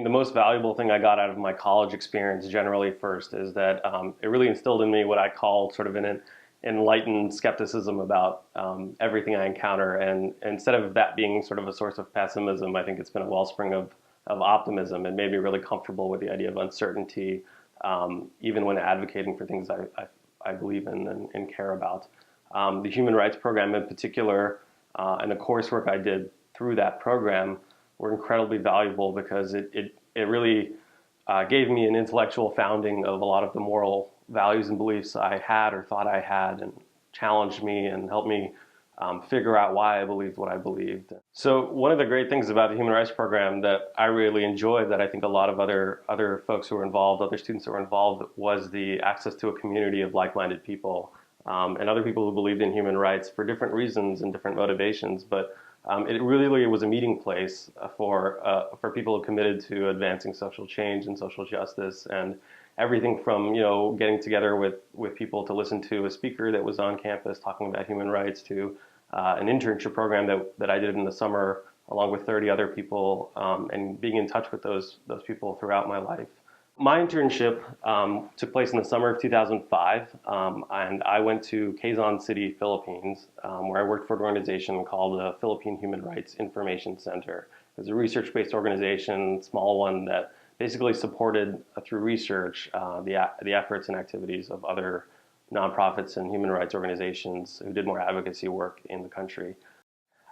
The most valuable thing I got out of my college experience generally first is that it really instilled in me what I call sort of an enlightened skepticism about everything I encounter. And instead of that being sort of a source of pessimism, I think it's been a wellspring of optimism and made me really comfortable with the idea of uncertainty, even when advocating for things I believe in and care about. The Human Rights Program in particular and the coursework I did through that program were incredibly valuable because it really gave me an intellectual founding of a lot of the moral values and beliefs I had or thought I had, and challenged me and helped me figure out why I believed what I believed. So one of the great things about the Human Rights Program that I really enjoyed, that I think a lot of other folks who were involved, other students who were involved, was the access to a community of like-minded people and other people who believed in human rights for different reasons and different motivations. But it really was a meeting place for people committed to advancing social change and social justice, and everything from getting together with people to listen to a speaker that was on campus talking about human rights to an internship program that I did in the summer along with 30 other people, and being in touch with those people throughout my life. My internship took place in the summer of 2005, and I went to Quezon City, Philippines, where I worked for an organization called the Philippine Human Rights Information Center. It's a research-based organization, small one, that basically supported through research the efforts and activities of other nonprofits and human rights organizations who did more advocacy work in the country.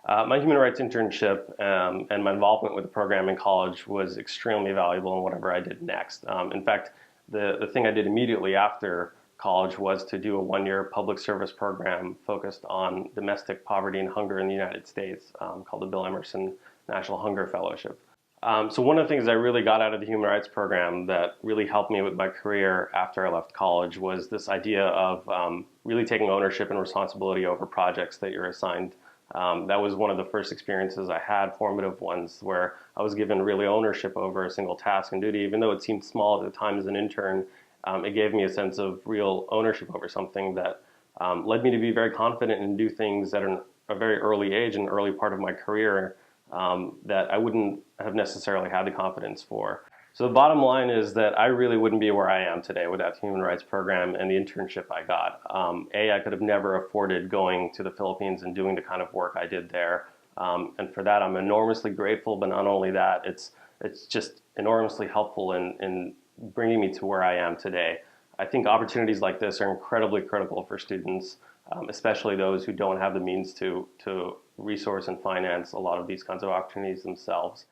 My human rights internship and my involvement with the program in college was extremely valuable in whatever I did next. In fact, the thing I did immediately after college was to do a one-year public service program focused on domestic poverty and hunger in the United States, called the Bill Emerson National Hunger Fellowship. So one of the things I really got out of the Human Rights Program that really helped me with my career after I left college was this idea of really taking ownership and responsibility over projects that you're assigned. That was one of the first experiences I had, formative ones, where I was given really ownership over a single task and duty. Even though it seemed small at the time as an intern, it gave me a sense of real ownership over something that led me to be very confident and do things at a very early age, an early part of my career, that I wouldn't have necessarily had the confidence for. So the bottom line is that I really wouldn't be where I am today without the Human Rights Program and the internship I got. I could have never afforded going to the Philippines and doing the kind of work I did there. And for that, I'm enormously grateful, but not only that, it's just enormously helpful in bringing me to where I am today. I think opportunities like this are incredibly critical for students, especially those who don't have the means to resource and finance a lot of these kinds of opportunities themselves.